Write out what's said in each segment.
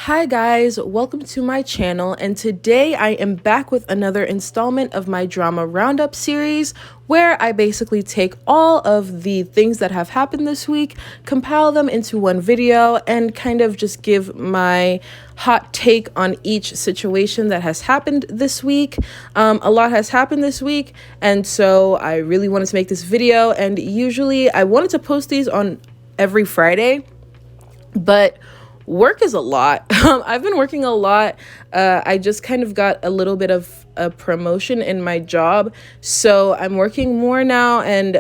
Hi guys, welcome to my channel, and today I am back with another installment of my drama roundup series where I basically take all of the things that have happened this week, compile them into one video, and kind of just give my hot take on each situation that has happened this week. A lot has happened this week, and so I really wanted to make this video, and usually I wanted to post these on every Friday, but work is a lot. I've been working a lot. I just kind of got a little bit of a promotion in my job, so I'm working more now, and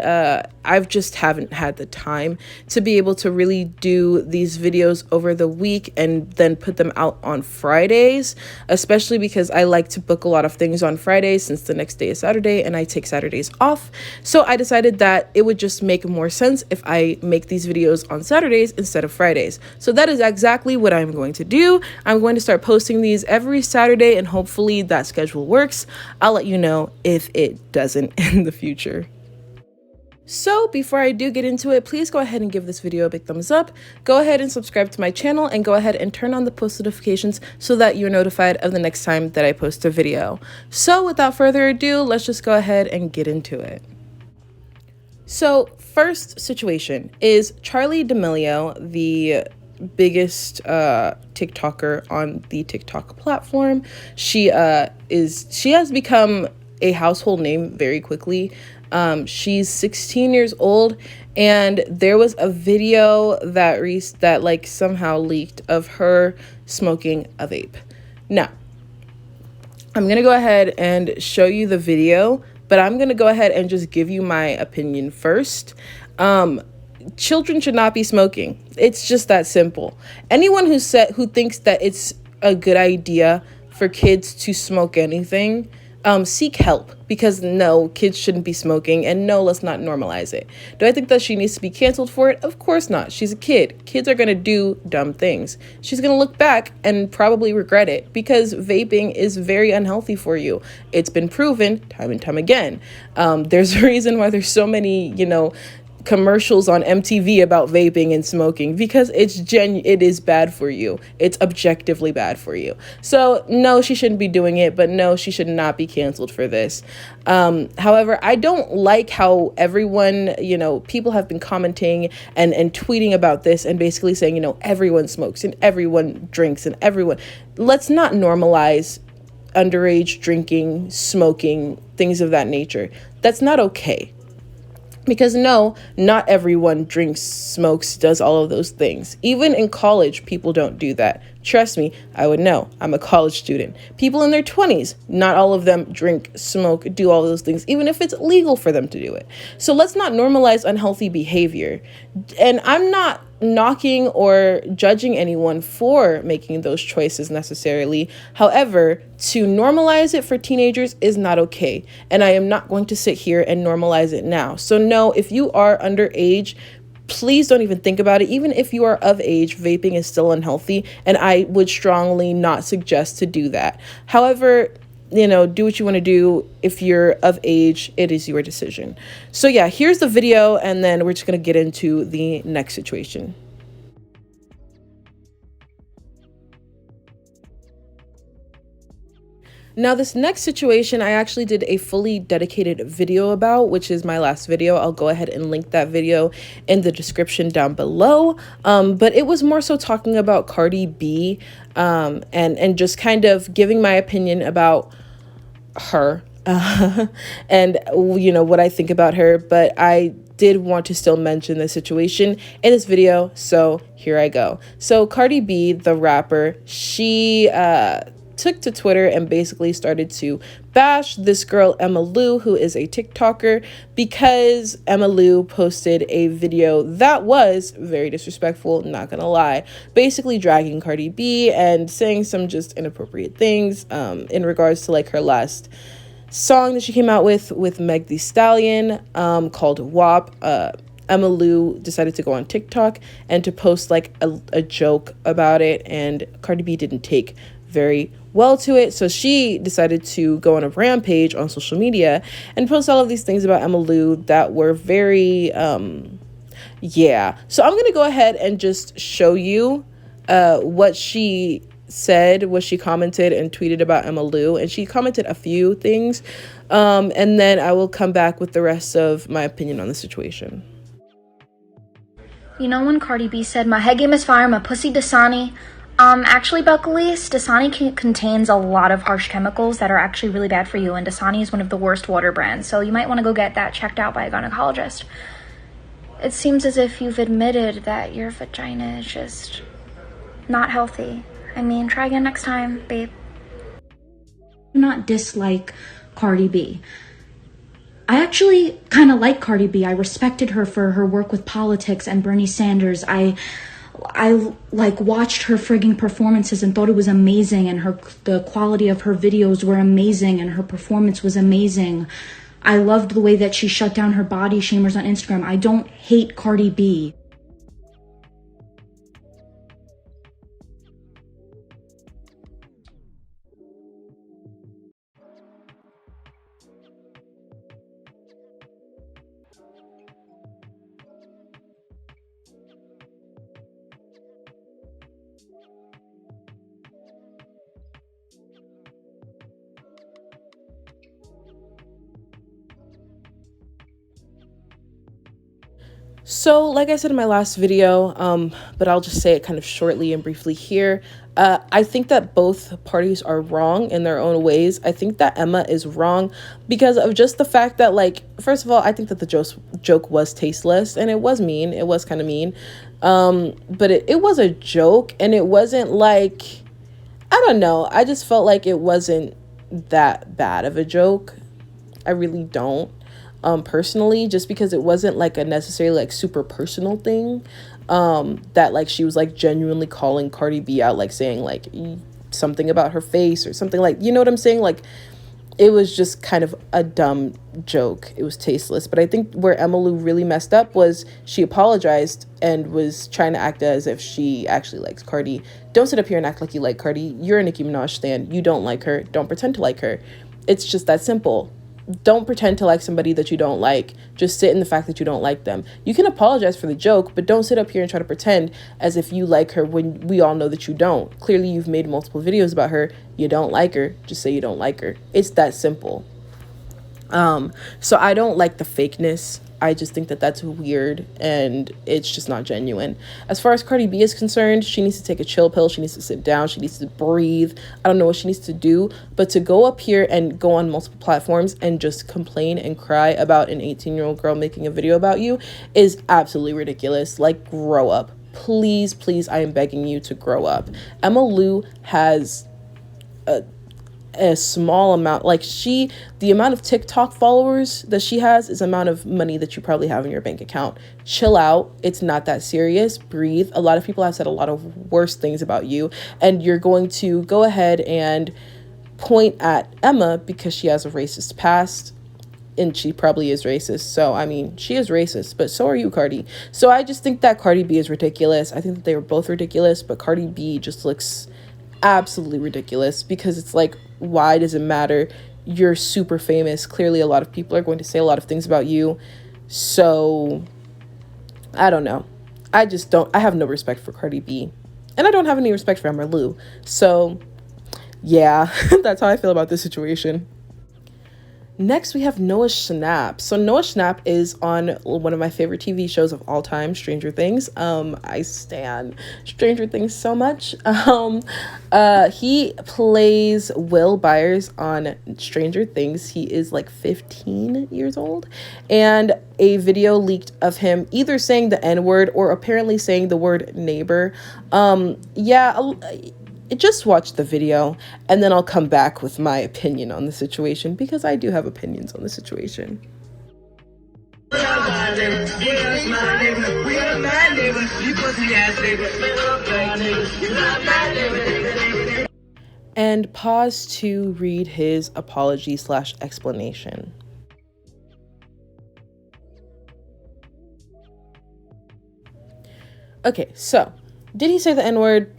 I've just haven't had the time to be able to really do these videos over the week and then put them out on Fridays, especially because I like to book a lot of things on Fridays since the next day is Saturday and I take Saturdays off. So I decided that it would just make more sense if I make these videos on Saturdays instead of Fridays. So that is exactly what I'm going to do. I'm going to start posting these every Saturday, and hopefully that schedule works. I'll let you know if it doesn't in the future. So before I do get into it, please go ahead and give this video a big thumbs up. Go ahead and subscribe to my channel, and go ahead and turn on the post notifications so that you're notified of the next time that I post a video. So without further ado, let's just go ahead and get into it. So first situation is Charli D'Amelio, the biggest TikToker on the TikTok platform. She has become a household name very quickly. She's 16 years old, and there was a video that like somehow leaked of her smoking a vape. Now, I'm gonna go ahead and show you the video, but I'm gonna go ahead and just give you my opinion first. Children should not be smoking. It's just that simple. Anyone who thinks that it's a good idea for kids to smoke anything, seek help, because no, kids shouldn't be smoking, and no, let's not normalize it. Do I think that she needs to be canceled for it? Of course not. She's a kid. Kids are gonna do dumb things. She's gonna look back and probably regret it, because vaping is very unhealthy for you. It's been proven time and time again. There's a reason why there's so many, commercials on MTV about vaping and smoking, because it is bad for you. It's objectively bad for you. So no, she shouldn't be doing it, but no, she should not be canceled for this. However, I don't like how everyone, people have been commenting and tweeting about this and basically saying, everyone smokes and everyone drinks and let's not normalize underage drinking, smoking, things of that nature. That's not okay. Because no, not everyone drinks, smokes, does all of those things. Even in college, people don't do that. Trust me, I would know. I'm a college student. People in their 20s, not all of them drink, smoke, do all those things, even if it's legal for them to do it. So let's not normalize unhealthy behavior. And I'm not knocking or judging anyone for making those choices necessarily. However, to normalize it for teenagers is not okay. And I am not going to sit here and normalize it now. So no, if you are underage, please don't even think about it. Even if you are of age, vaping is still unhealthy, and I would strongly not suggest to do that. However, do what you want to do. If you're of age, it is your decision. So yeah, here's the video, and then we're just going to get into the next situation. Now, this next situation, I actually did a fully dedicated video about, which is my last video. I'll go ahead and link that video in the description down below. But it was more so talking about Cardi B, and just kind of giving my opinion about her, and what I think about her. But I did want to still mention the situation in this video, so here I go. So Cardi B, the rapper, she took to Twitter and basically started to bash this girl Emma Lou, who is a TikToker, because Emma Lou posted a video that was very disrespectful, not gonna lie, basically dragging Cardi B and saying some just inappropriate things in regards to like her last song that she came out with Meg Thee Stallion, called WAP. Emma Lou decided to go on TikTok and to post like a joke about it, and Cardi B didn't take very well to it, so she decided to go on a rampage on social media and post all of these things about Emma Lou that were very so I'm gonna go ahead and just show you what she said was she commented and tweeted about Emma Lou, and she commented a few things, and then I will come back with the rest of my opinion on the situation. You know when Cardi B said, "My head game is fire, my pussy Dasani"? Actually, Buckalise, Dasani contains a lot of harsh chemicals that are actually really bad for you, and Dasani is one of the worst water brands, so you might want to go get that checked out by a gynecologist. It seems as if you've admitted that your vagina is just not healthy. I mean, try again next time, babe. Do not dislike Cardi B. I actually kind of like Cardi B. I respected her for her work with politics and Bernie Sanders. I like watched her frigging performances and thought it was amazing, and the quality of her videos were amazing, and her performance was amazing. I loved the way that she shut down her body shamers on Instagram. I don't hate Cardi B. So, like I said in my last video, but I'll just say it kind of shortly and briefly here. I think that both parties are wrong in their own ways. I think that Emma is wrong because of just the fact that, like, first of all, I think that the joke was tasteless and it was mean. It was kind of mean. But it was a joke, and it wasn't like, I don't know. I just felt like it wasn't that bad of a joke. I really don't. Personally, just because it wasn't like a necessarily like super personal thing, that like she was like genuinely calling Cardi B out, like saying like something about her face or something, like, you know what I'm saying? Like, it was just kind of a dumb joke. It was tasteless. But I think where Emma Lou really messed up was she apologized and was trying to act as if she actually likes Cardi. Don't sit up here and act like you like Cardi. You're a Nicki Minaj stan. You don't like her. Don't pretend to like her. It's just that simple. Don't pretend to like somebody that you don't like. Just sit in the fact that you don't like them. You can apologize for the joke, but don't sit up here and try to pretend as if you like her when we all know that you don't. Clearly, you've made multiple videos about her. You don't like her. Just say you don't like her. It's that simple. So I don't like the fakeness. I just think that that's weird and it's just not genuine. As far as Cardi B is concerned, she needs to take a chill pill. She needs to sit down. She needs to breathe. I don't know what she needs to do, but to go up here and go on multiple platforms and just complain and cry about an 18-year-old girl making a video about you is absolutely ridiculous. Like, grow up. Please, please, I am begging you to grow up. Emma Lou has a small amount, like the amount of TikTok followers that she has is the amount of money that you probably have in your bank account. Chill out. It's not that serious. Breathe. A lot of people have said a lot of worse things about you, and you're going to go ahead and point at Emma because she has a racist past, and she probably is racist. So, I mean, she is racist, but so are you, Cardi. So I just think that Cardi B is ridiculous. I think that they were both ridiculous, but Cardi B just looks absolutely ridiculous because it's like, why does it matter? You're super famous. Clearly a lot of people are going to say a lot of things about you. So I don't know. I have no respect for Cardi B, and I don't have any respect for Emma Lou. So yeah, that's how I feel about this situation. Next, we have Noah Schnapp. So Noah Schnapp is on one of my favorite TV shows of all time, Stranger Things. I stan Stranger Things so much. He plays Will Byers on Stranger Things. He is like 15 years old. And a video leaked of him either saying the N-word or apparently saying the word neighbor. Just watch the video and then I'll come back with my opinion on the situation because I do have opinions on the situation. And pause to read his apology / explanation. Okay, so did he say the N-word?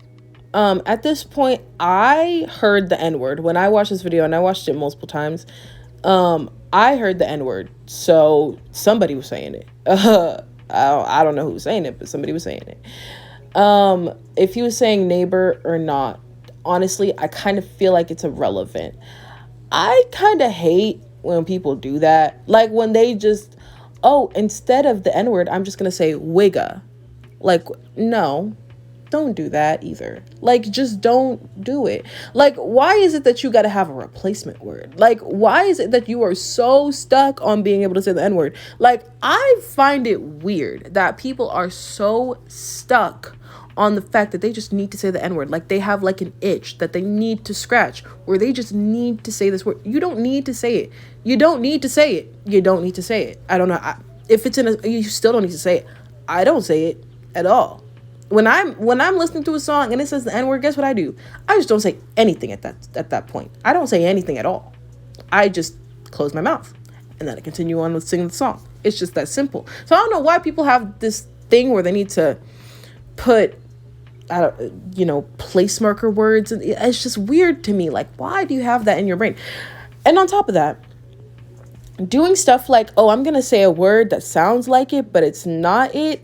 At this point, I heard the N-word. When I watched this video, and I watched it multiple times, I heard the N-word. So somebody was saying it. I don't know who was saying it, but somebody was saying it. If he was saying neighbor or not, honestly, I kind of feel like it's irrelevant. I kind of hate when people do that. Like when they just, oh, instead of the N-word, I'm just going to say wigga. Like, no, don't do that either. Like, just don't do it. Like, why is it that you got to have a replacement word? Like, why is it that you are so stuck on being able to say the N-word? Like, I find it weird that people are so stuck on the fact that they just need to say the N-word. Like, they have like an itch that they need to scratch, where they just need to say this word. You don't need to say it. You don't need to say it. You don't need to say it. I don't know. If it's in a, you still don't need to say it. I don't say it at all. When I'm listening to a song and it says the N-word, guess what I do? I just don't say anything at that point. I don't say anything at all. I just close my mouth and then I continue on with singing the song. It's just that simple. So I don't know why people have this thing where they need to put, place marker words. It's just weird to me. Like, why do you have that in your brain? And on top of that, doing stuff like, oh, I'm gonna say a word that sounds like it, but it's not it.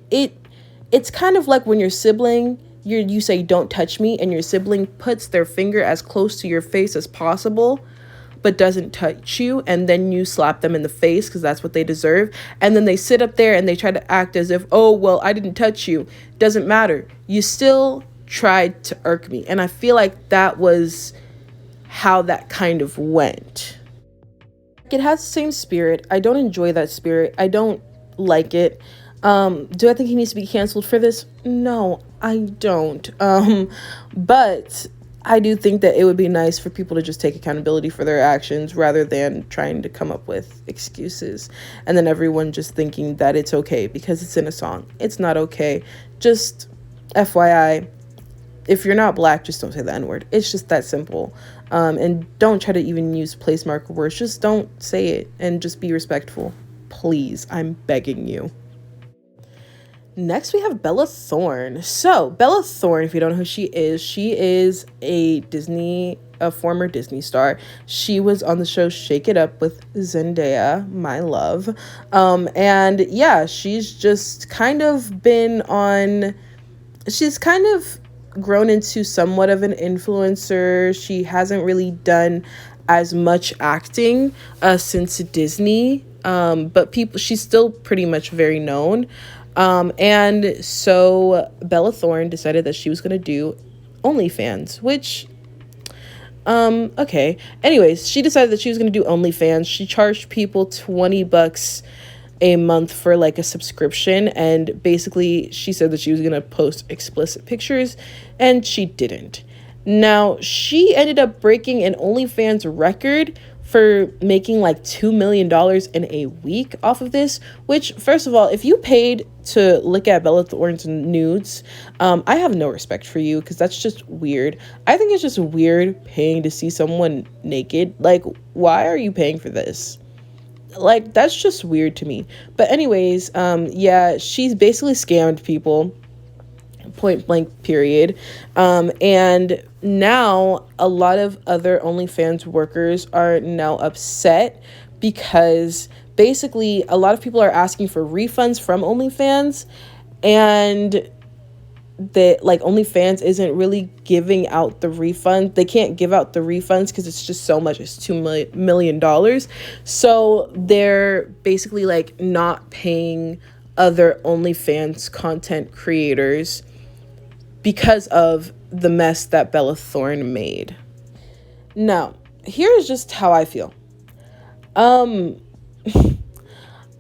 It's kind of like when your sibling, you say, don't touch me, and your sibling puts their finger as close to your face as possible, but doesn't touch you, and then you slap them in the face because that's what they deserve. And then they sit up there and they try to act as if, oh, well, I didn't touch you. Doesn't matter. You still tried to irk me. And I feel like that was how that kind of went. It has the same spirit. I don't enjoy that spirit. I don't like it. Do I think he needs to be canceled for this? No, I don't. But I do think that it would be nice for people to just take accountability for their actions rather than trying to come up with excuses. And then everyone just thinking that it's okay because it's in a song. It's not okay. Just FYI, if you're not black, just don't say the N-word. It's just that simple. And don't try to even use place marker words. Just don't say it and just be respectful. Please, I'm begging you. Next, we have Bella Thorne. So, Bella Thorne, if you don't know who she is a former Disney star. She was on the show Shake It Up with Zendaya, my love. And yeah, she's just kind of she's kind of grown into somewhat of an influencer. She hasn't really done as much acting since Disney, but she's still pretty much very known. And so Bella Thorne decided that she was going to do OnlyFans, which, okay. Anyways, she decided that she was going to do OnlyFans. She charged people $20 a month for like a subscription. And basically she said that she was going to post explicit pictures, and she didn't. Now, she ended up breaking an OnlyFans record for making like $2 million in a week off of this, which, first of all, if you paid to look at Bella Thorne's nudes, I have no respect for you, because that's just weird. I think it's just weird paying to see someone naked. Like, why are you paying for this? Like, that's just weird to me. But anyways, yeah, she's basically scammed people, point blank period. And now a lot of other OnlyFans workers are now upset because basically a lot of people are asking for refunds from OnlyFans, and that like OnlyFans isn't really giving out the refund. They can't give out the refunds because it's just so much. It's $2 million. So they're basically like not paying other OnlyFans content creators because of the mess that Bella Thorne made. Now, here's just how I feel.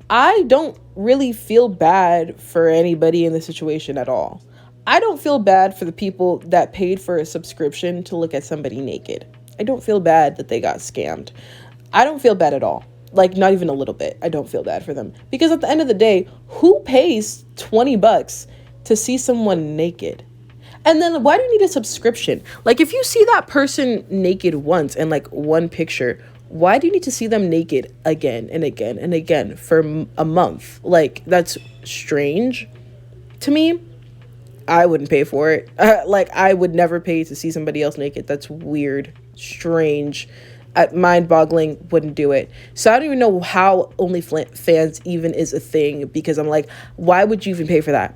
I don't really feel bad for anybody in this situation at all. I don't feel bad for the people that paid for a subscription to look at somebody naked. I don't feel bad that they got scammed. I don't feel bad at all. Like, not even a little bit. I don't feel bad for them. Because at the end of the day, who pays $20 to see someone naked? And then why do you need a subscription? Like, if you see that person naked once in like one picture, why do you need to see them naked again and again and again for a month? Like, that's strange to me. I wouldn't pay for it. Like, I would never pay to see somebody else naked. That's weird, strange, mind-boggling. Wouldn't do it. So I don't even know how OnlyFans even is a thing, because I'm like, why would you even pay for that?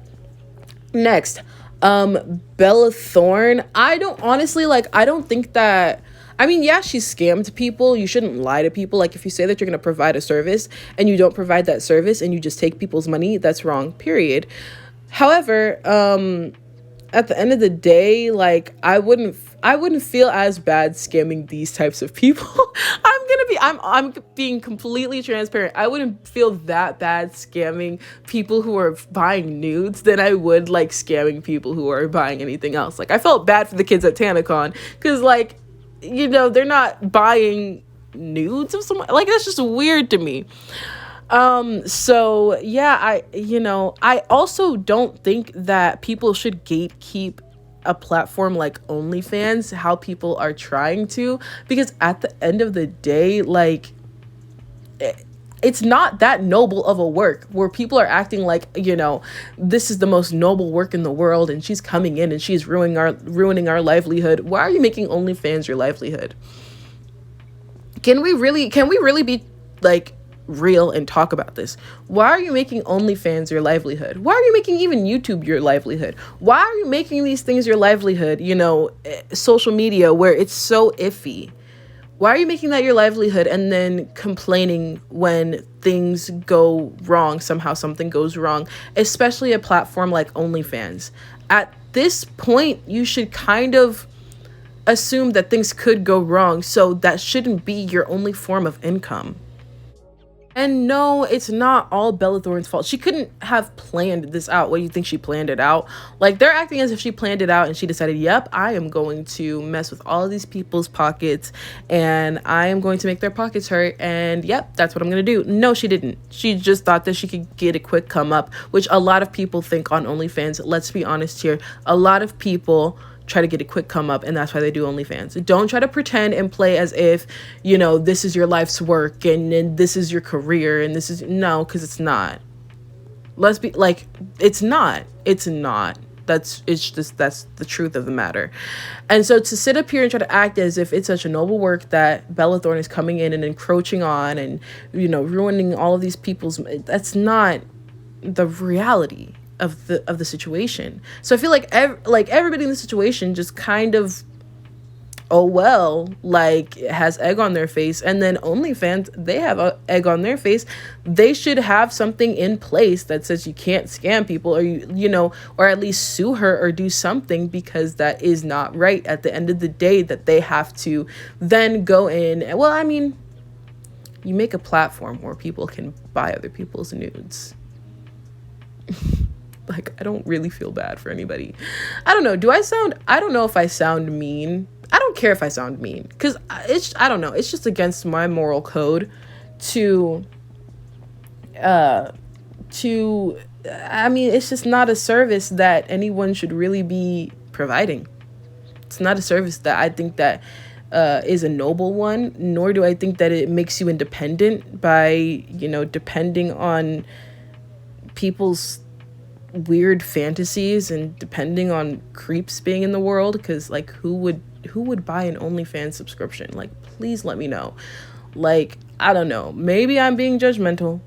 Next, Bella Thorne, I don't honestly, like, I don't think that, I mean, yeah, she scammed people. You shouldn't lie to people. Like, if you say that you're going to provide a service and you don't provide that service and you just take people's money, that's wrong, period. However, at the end of the day, like, I wouldn't feel as bad scamming these types of people. I'm being completely transparent. I wouldn't feel that bad scamming people who are buying nudes than I would like scamming people who are buying anything else. Like, I felt bad for the kids at TanaCon because, like, you know, they're not buying nudes of someone. Like, that's just weird to me. So yeah, I also don't think that people should gatekeep a platform like OnlyFans, how people are trying to, because at the end of the day, like, it's not that noble of a work where people are acting like, you know, this is the most noble work in the world and she's coming in and she's ruining our livelihood. Why are you making OnlyFans your livelihood? Can we really be like real and talk about this? Why are you making OnlyFans your livelihood? Why are you making even YouTube your livelihood? Why are you making these things your livelihood? You know, social media where it's so iffy. Why are you making that your livelihood and then complaining when things go wrong, somehow something goes wrong, especially a platform like OnlyFans? At this point, you should kind of assume that things could go wrong, so that shouldn't be your only form of income. And no, it's not all Bella Thorne's fault. She couldn't have planned this out. What do you think, she planned it out? Like, they're acting as if she planned it out and she decided, yep, I am going to mess with all of these people's pockets and I am going to make their pockets hurt. And yep, that's what I'm going to do. No, she didn't. She just thought that she could get a quick come up, which a lot of people think on OnlyFans. Let's be honest here. A lot of people try to get a quick come up, and that's why they do OnlyFans. Don't try to pretend and play as if, you know, this is your life's work and this is your career and this is, no, because it's not. Let's be like, it's not that's the truth of the matter. And so to sit up here and try to act as if it's such a noble work that Bella Thorne is coming in and encroaching on and, you know, ruining all of these people's, that's not the reality of the situation. So I feel like everybody in the situation just kind of, oh well, like, has egg on their face. And then OnlyFans, they have a egg on their face. They should have something in place that says you can't scam people, or you know, or at least sue her or do something, because that is not right. At the end of the day, that they have to then go in. Well, I mean, you make a platform where people can buy other people's nudes. Like, I don't really feel bad for anybody. I don't know. I don't know if I sound mean. I don't care if I sound mean, because I don't know. It's just against my moral code to, I mean, it's just not a service that anyone should really be providing. It's not a service that I think that is a noble one, nor do I think that it makes you independent by, you know, depending on people's weird fantasies and depending on creeps being in the world. Because, like, who would buy an OnlyFans subscription? Like, please let me know. Like, I don't know, maybe I'm being judgmental,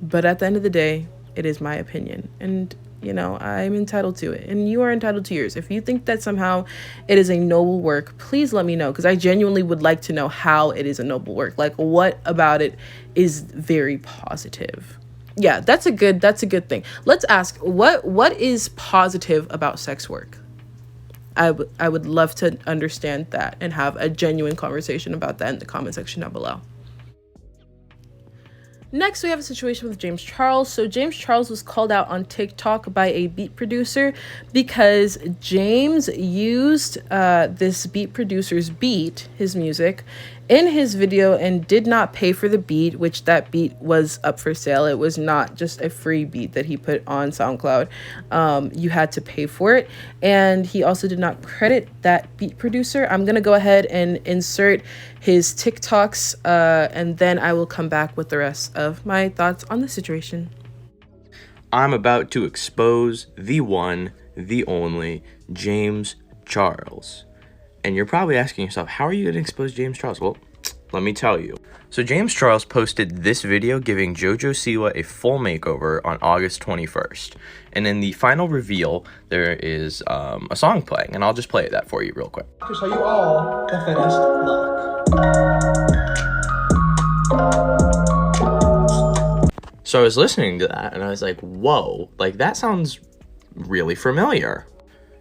but at the end of the day, it is my opinion, and, you know, I'm entitled to it, and you are entitled to yours. If you think that somehow it is a noble work, please let me know, because I genuinely would like to know how it is a noble work. Like, what about it is very positive? Yeah, that's a good thing. Let's ask, what is positive about sex work? I would love to understand that and have a genuine conversation about that in the comment section down below. Next, we have a situation with James Charles. So James Charles was called out on TikTok by a beat producer because James used this beat producer's beat, his music, in his video and did not pay for the beat, which that beat was up for sale. It was not just a free beat that he put on SoundCloud. You had to pay for it. And he also did not credit that beat producer. I'm going to go ahead and insert his TikToks, and then I will come back with the rest of my thoughts on the situation. I'm about to expose the one, the only, James Charles. And you're probably asking yourself, how are you going to expose James Charles? Well, Let me tell you. So James Charles posted this video giving JoJo Siwa a full makeover on August 21st. And in the final reveal, there is a song playing, and I'll just play that for you real quick. To show you all the finished look. So I was listening to that, and I was like, whoa, like that sounds really familiar.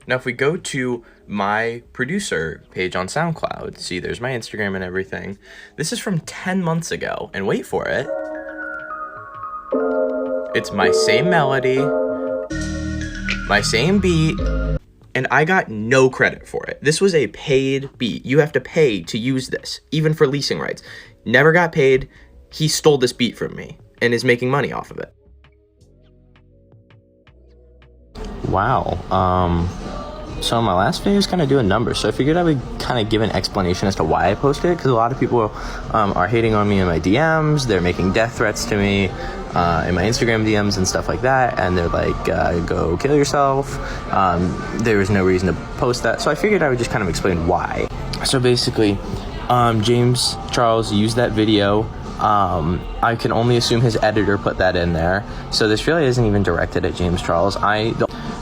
Now, if we go to my producer page on SoundCloud, see, there's my Instagram and everything. This is from 10 months ago, and wait for it. It's my same melody, my same beat, and I got no credit for it. This was a paid beat. You have to pay to use this, even for leasing rights. Never got paid. He stole this beat from me and is making money off of it. Wow. So my last video is kind of doing numbers, so I figured I would kind of give an explanation as to why I posted it, because a lot of people are hating on me in my DMs. They're making death threats to me in my Instagram DMs and stuff like that, and they're like, go kill yourself. There was no reason to post that, so I figured I would just kind of explain why. So basically, James Charles used that video. I can only assume his editor put that in there, so this really isn't even directed at James Charles.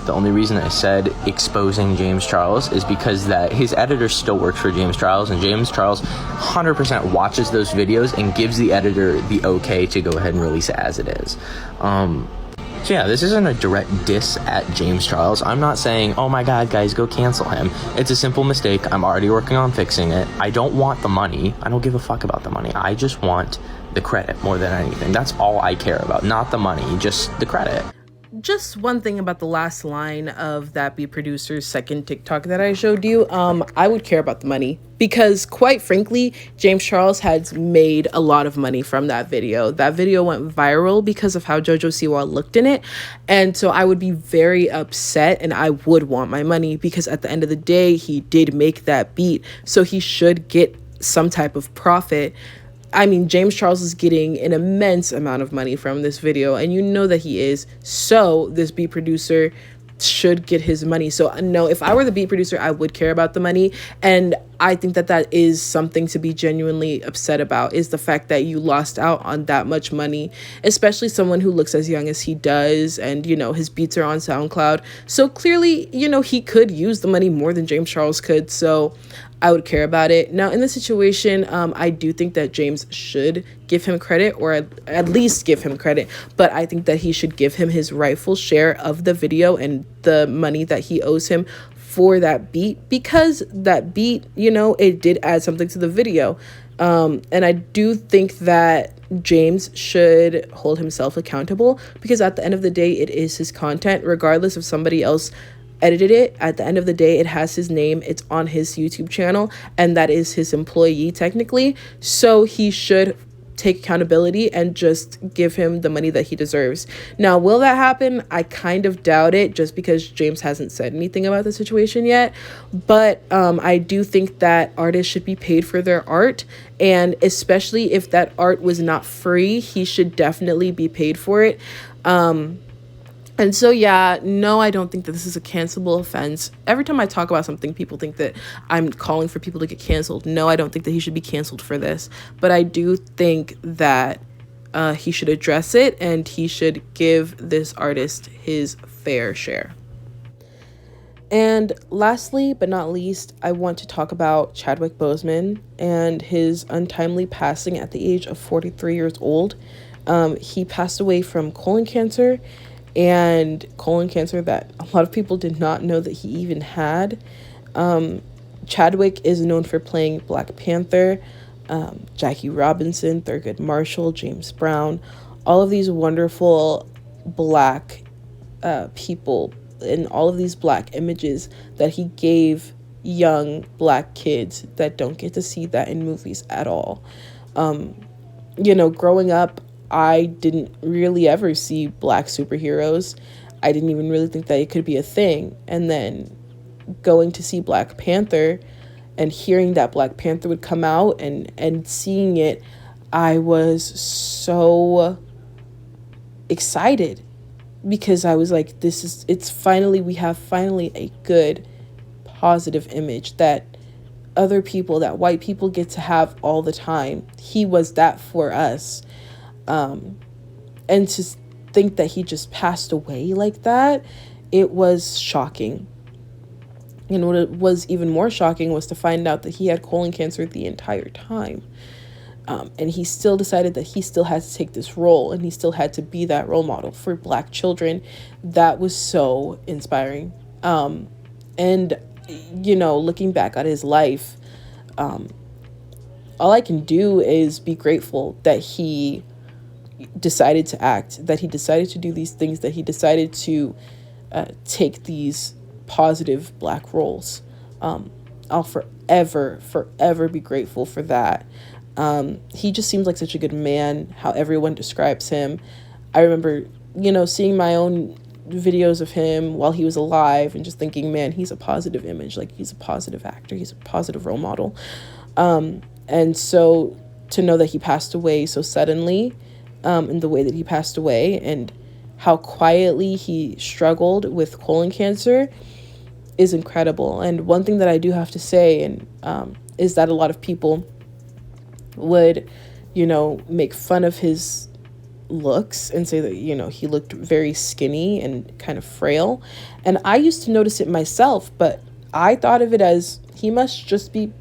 The only reason I said exposing James Charles is because that his editor still works for James Charles, and James Charles 100% watches those videos and gives the editor the okay to go ahead and release it as it is. So yeah, this isn't a direct diss at James Charles. I'm not saying, oh my god, guys, go cancel him. It's a simple mistake. I'm already working on fixing it. I don't want the money. I don't give a fuck about the money. I just want the credit more than anything. That's all I care about. Not the money, just the credit. Just one thing about the last line of that Beat Producer's second TikTok that I showed you, I would care about the money, because quite frankly, James Charles has made a lot of money from that video. That video went viral because of how JoJo Siwa looked in it, and so I would be very upset and I would want my money, because at the end of the day, he did make that beat, so he should get some type of profit. I mean, James Charles is getting an immense amount of money from this video, and you know that he is. So this beat producer should get his money. So no, if I were the beat producer, I would care about the money. And I think that that is something to be genuinely upset about, is the fact that you lost out on that much money, especially someone who looks as young as he does. And, you know, his beats are on SoundCloud. So clearly, you know, he could use the money more than James Charles could. So I would care about it. Now, in this situation, I do think that James should give him credit, or at least give him credit. But I think that he should give him his rightful share of the video and the money that he owes him for that beat, because that beat, you know, it did add something to the video. And I do think that James should hold himself accountable, because at the end of the day, it is his content, regardless if somebody else edited it. At the end of the day, it has his name, it's on his YouTube channel, and that is his employee technically. So he should take accountability and just give him the money that he deserves. Now, will that happen? I kind of doubt it, just because James hasn't said anything about the situation yet. But I do think that artists should be paid for their art, and especially if that art was not free, he should definitely be paid for it. And so, yeah, no, I don't think that this is a cancelable offense. Every time I talk about something, people think that I'm calling for people to get canceled. No, I don't think that he should be canceled for this. But I do think that he should address it, and he should give this artist his fair share. And lastly, but not least, I want to talk about Chadwick Boseman and his untimely passing at the age of 43 years old. He passed away from colon cancer, and colon cancer that a lot of people did not know that he even had. Chadwick is known for playing Black Panther, Jackie Robinson, Thurgood Marshall, James Brown, all of these wonderful Black people, and all of these Black images that he gave young Black kids that don't get to see that in movies at all. You know, growing up, I didn't really ever see Black superheroes. I didn't even really think that it could be a thing. And then going to see Black Panther and hearing that Black Panther would come out and seeing it, I was so excited, because I was like, we have finally a good, positive image that other people that white people get to have all the time. He was that for us. And to think that he just passed away like that, it was shocking. And what was even more shocking was to find out that he had colon cancer the entire time. And he still decided that he still had to take this role, and he still had to be that role model for Black children. That was so inspiring. And, you know, looking back at his life, all I can do is be grateful that he decided to act, that he decided to do these things, that he decided to take these positive Black roles. I'll forever be grateful for that. He just seems like such a good man, how everyone describes him. I remember, you know, seeing my own videos of him while he was alive and just thinking, man, he's a positive image. Like, he's a positive actor. He's a positive role model. And so to know that he passed away so suddenly, in the way that he passed away, and how quietly he struggled with colon cancer is incredible. And one thing that I do have to say, and is that a lot of people would, you know, make fun of his looks and say that, you know, he looked very skinny and kind of frail. And I used to notice it myself, but I thought of it as he must just be,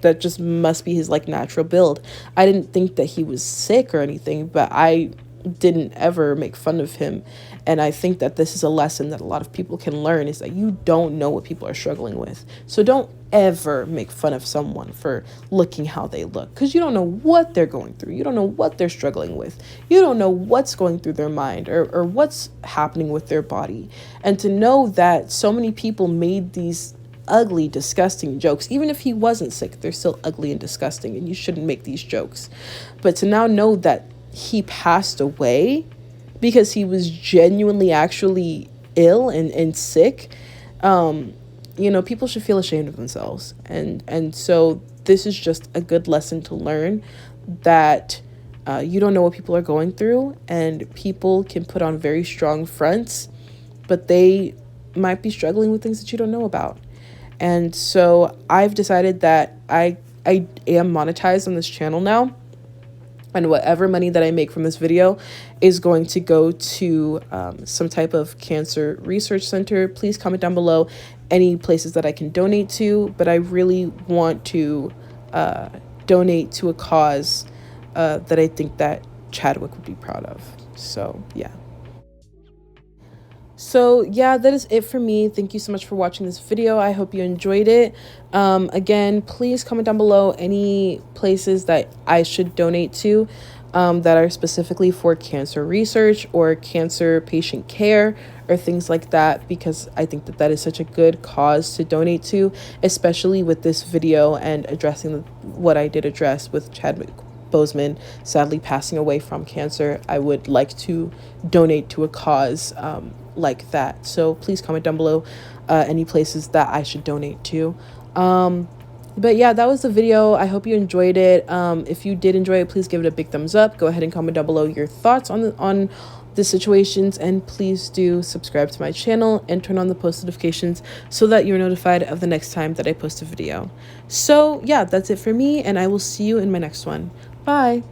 that just must be his like natural build. I didn't think that he was sick or anything, but I didn't ever make fun of him. And I think that this is a lesson that a lot of people can learn, is that you don't know what people are struggling with. So don't ever make fun of someone for looking how they look, because you don't know what they're going through. You don't know what they're struggling with. You don't know what's going through their mind or what's happening with their body. And to know that so many people made these ugly, disgusting jokes, even if he wasn't sick, they're still ugly and disgusting, and you shouldn't make these jokes. But to now know that he passed away because he was genuinely actually ill and sick, you know, people should feel ashamed of themselves. And so this is just a good lesson to learn, that you don't know what people are going through, and people can put on very strong fronts, but they might be struggling with things that you don't know about. And so I've decided that I am monetized on this channel now, and whatever money that I make from this video is going to go to some type of cancer research center. Please comment down below any places that I can donate to, but I really want to donate to a cause that I think that Chadwick would be proud of. So yeah. So yeah, that is it for me. Thank you so much for watching this video. I hope you enjoyed it. Again, please comment down below any places that I should donate to that are specifically for cancer research or cancer patient care or things like that, because I think that that is such a good cause to donate to, especially with this video and addressing what I did address with Chadwick Boseman sadly passing away from cancer. I would like to donate to a cause like that. So please comment down below any places that I should donate to. But yeah, that was the video. I hope you enjoyed it. If you did enjoy it, please give it a big thumbs up. Go ahead and comment down below your thoughts on the situations, and please do subscribe to my channel and turn on the post notifications so that you're notified of the next time that I post a video. So yeah, that's it for me, and I will see you in my next one. Bye.